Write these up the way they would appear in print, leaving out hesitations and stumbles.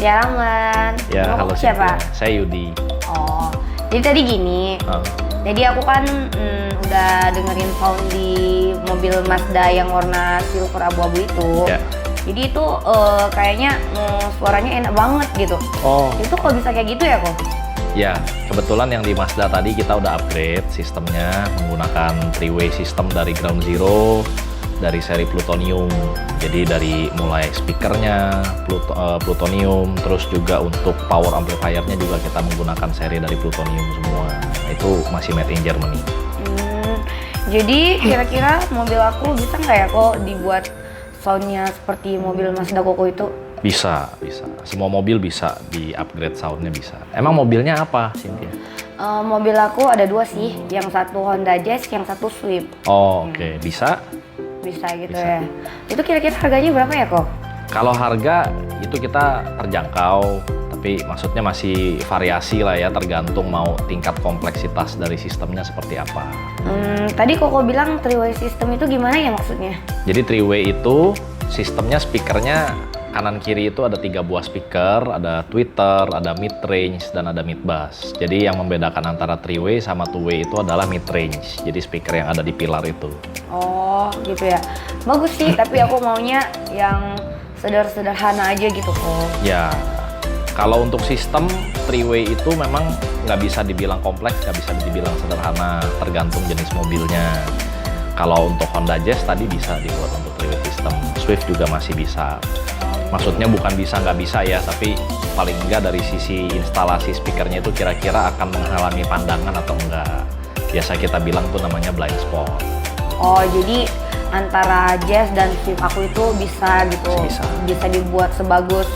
Cynthia Rahman. Ya, Nama halo kamu siapa? Cynthia. Saya Yudi. Oh, jadi tadi gini. Jadi aku kan udah dengerin sound di mobil Mazda yang warna silver abu-abu itu. Ya. Jadi itu kayaknya suaranya enak banget gitu. Oh. Itu kok bisa kayak gitu ya kok? Ya, kebetulan yang di Mazda tadi kita udah upgrade sistemnya menggunakan three-way system dari ground zero dari seri plutonium. Jadi dari mulai speakernya plutonium, terus juga untuk power amplifiernya juga kita menggunakan seri dari plutonium semua. Itu masih made in Germany. Jadi kira-kira mobil aku bisa nggak ya kok dibuat soundnya seperti mobil Mazda Koko itu? Bisa, bisa. Semua mobil bisa di-upgrade soundnya bisa. Emang mobilnya apa, Cynthia? Mobil aku ada dua sih, yang satu Honda Jazz, yang satu Swift. Oh, oke. Bisa? Bisa gitu Bisa. ya. Itu kira-kira harganya berapa ya kok? Kalau harga itu kita terjangkau, tapi maksudnya masih variasi lah ya, tergantung mau tingkat kompleksitas dari sistemnya seperti apa. Tadi Koko bilang three-way system itu gimana ya maksudnya? Jadi three-way itu sistemnya speakernya kanan kiri itu ada 3 buah speaker, ada tweeter, ada mid range, dan ada mid bass. Jadi yang membedakan antara three-way sama two-way itu adalah mid range. Jadi speaker yang ada di pilar itu. Oh gitu ya. Bagus sih, tapi aku maunya yang sederhana aja gitu kok. Ya, kalau untuk sistem three-way itu memang nggak bisa dibilang kompleks, nggak bisa dibilang sederhana, tergantung jenis mobilnya. Kalau untuk Honda Jazz tadi bisa dibuat untuk three-way system, Swift juga masih bisa. Maksudnya bukan bisa nggak bisa ya, tapi paling enggak dari sisi instalasi speakernya itu kira-kira akan menghalangi pandangan atau enggak. Biasa kita bilang tuh namanya blind spot. Oh jadi antara Jazz dan Swift aku itu bisa gitu, bisa dibuat sebagus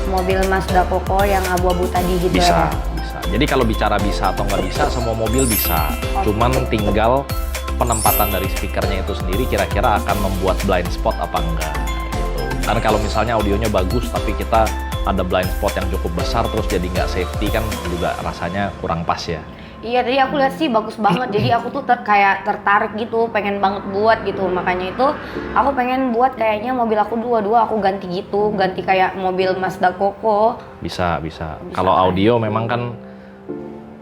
mobil Mazda Koko yang abu-abu tadi gitu Bisa, ya? bisa. Jadi kalau bicara bisa atau nggak bisa, semua mobil bisa. Cuman tinggal penempatan dari speakernya itu sendiri kira-kira akan membuat blind spot apa enggak. Karena kalau misalnya audionya bagus tapi kita ada blind spot yang cukup besar terus jadi nggak safety kan juga rasanya kurang pas ya. Iya tadi aku lihat sih bagus banget, jadi aku tuh kayak tertarik gitu, pengen banget buat gitu. Makanya itu aku pengen buat kayaknya mobil aku dua-dua aku ganti gitu, ganti kayak mobil Mazda Koko. Bisa. Kalau audio memang kan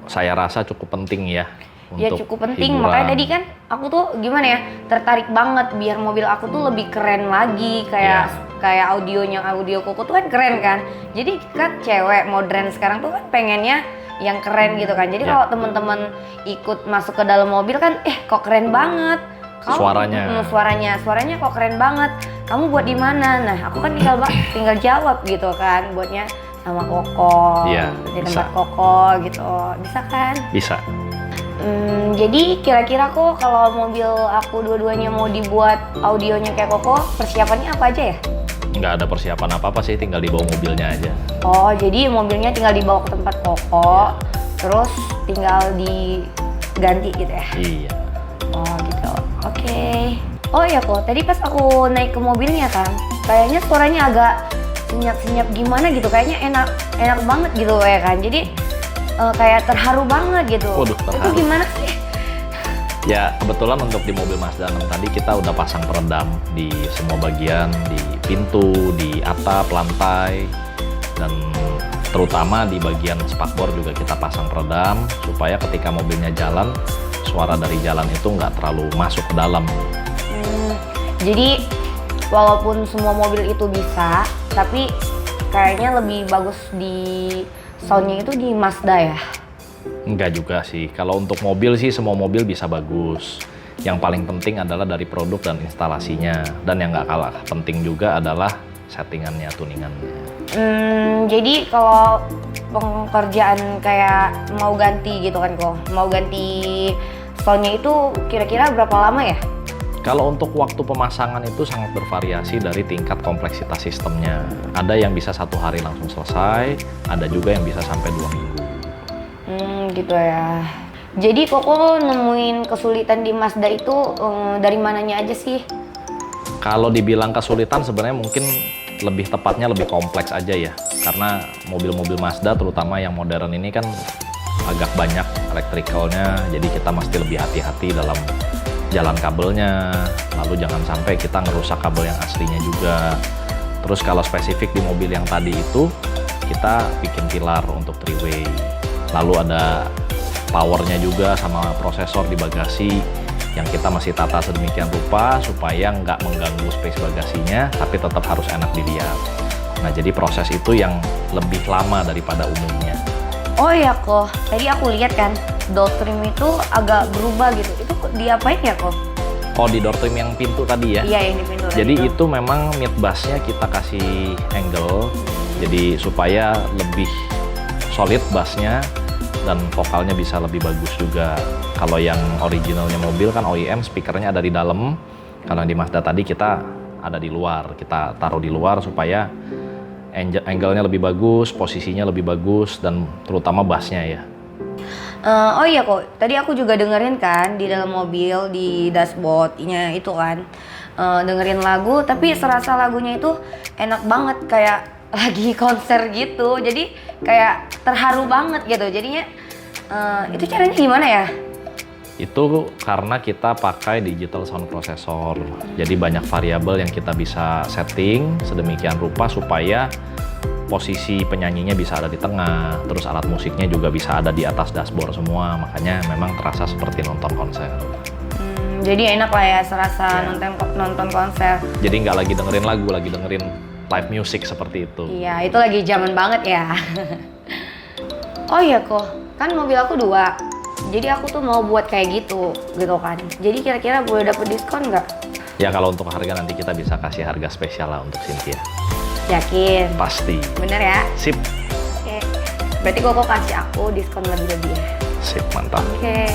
saya rasa cukup penting ya. Ya untuk cukup penting, hiburan. makanya tadi kan aku tuh gimana ya, tertarik banget biar mobil aku tuh lebih keren lagi, kayak audionya audio Koko tuh kan keren kan. Jadi kan cewek modern sekarang tuh kan pengennya yang keren gitu kan. Jadi kalau temen-temen ikut masuk ke dalam mobil kan, kok keren banget. Suaranya kok keren banget. Kamu buat di mana? Nah, aku kan tinggal jawab gitu kan, buatnya sama Koko, di tempat Koko gitu. Bisa kan? Bisa. Jadi kira-kira kok kalau mobil aku dua-duanya mau dibuat audionya kayak Koko, persiapannya apa aja ya? Nggak ada persiapan apa-apa sih, tinggal dibawa mobilnya aja. Oh, jadi mobilnya tinggal dibawa ke tempat Koko, terus tinggal diganti gitu ya? Iya. Oh gitu, oke. Oh iya kok, tadi pas aku naik ke mobilnya kan, kayaknya suaranya agak senyap-senyap gimana gitu, kayaknya enak banget gitu ya kan. Jadi kayak terharu banget gitu. Waduh, terharu. Itu gimana sih? Ya, kebetulan untuk di mobil Mazda 6 tadi kita udah pasang peredam di semua bagian, di pintu, di atap, lantai, dan terutama di bagian spakbor juga kita pasang peredam supaya ketika mobilnya jalan, suara dari jalan itu nggak terlalu masuk ke dalam. Jadi walaupun semua mobil itu bisa, tapi kayaknya lebih bagus di soundnya itu di Mazda ya? Enggak juga sih, kalau untuk mobil sih semua mobil bisa bagus. Yang paling penting adalah dari produk dan instalasinya. Dan yang nggak kalah penting juga adalah settingannya, tuningannya. Jadi kalau pekerjaan kayak mau ganti gitu kan kok, mau ganti soundnya itu kira-kira berapa lama ya? Kalau untuk waktu pemasangan itu sangat bervariasi dari tingkat kompleksitas sistemnya. Ada yang bisa 1 hari langsung selesai, ada juga yang bisa sampai 2 minggu. Gitu ya. Jadi Koko nemuin kesulitan di Mazda itu dari mananya aja sih? Kalau dibilang kesulitan sebenarnya mungkin lebih tepatnya lebih kompleks aja ya. Karena mobil-mobil Mazda terutama yang modern ini kan agak banyak elektrikalnya, jadi kita mesti lebih hati-hati dalam jalan kabelnya, lalu jangan sampai kita ngerusak kabel yang aslinya juga. Terus kalau spesifik di mobil yang tadi itu, kita bikin pilar untuk three way. Lalu ada powernya juga sama prosesor di bagasi yang kita masih tata sedemikian rupa supaya nggak mengganggu space bagasinya, tapi tetap harus enak dilihat. Nah, jadi proses itu yang lebih lama daripada umumnya. Oh ya kok, tadi aku lihat kan door trim itu agak berubah gitu. Itu diapain ya kok? Oh, di door trim yang pintu tadi ya? Iya, yang di pintu. Jadi itu memang mid bassnya kita kasih angle, jadi supaya lebih solid bassnya dan vokalnya bisa lebih bagus juga. Kalau yang originalnya mobil kan OEM speakernya ada di dalam, kalau yang di Mazda tadi kita ada di luar, kita taruh di luar supaya angle-nya lebih bagus, posisinya lebih bagus, dan terutama bassnya ya. Oh iya kok, tadi aku juga dengerin kan di dalam mobil, di dashboardnya itu kan dengerin lagu, tapi serasa lagunya itu enak banget kayak lagi konser gitu, jadi kayak terharu banget gitu. Jadinya itu caranya gimana ya? Itu karena kita pakai digital sound processor, jadi banyak variabel yang kita bisa setting sedemikian rupa supaya posisi penyanyinya bisa ada di tengah, terus alat musiknya juga bisa ada di atas dashboard semua, makanya memang terasa seperti nonton konser. Jadi enak lah ya, serasa nonton konser. Jadi nggak lagi dengerin lagu, lagi dengerin live music seperti itu. Iya, itu lagi zaman banget ya. Oh iya kok, kan mobil aku 2. Jadi aku tuh mau buat kayak gitu kan. Jadi kira-kira boleh dapet diskon nggak? Ya kalau untuk harga nanti kita bisa kasih harga spesial lah untuk Cynthia. Yakin? Pasti. Bener ya? Sip. Oke. Berarti kok kasih aku diskon lebih-lebih ya? Sip, mantap. Oke.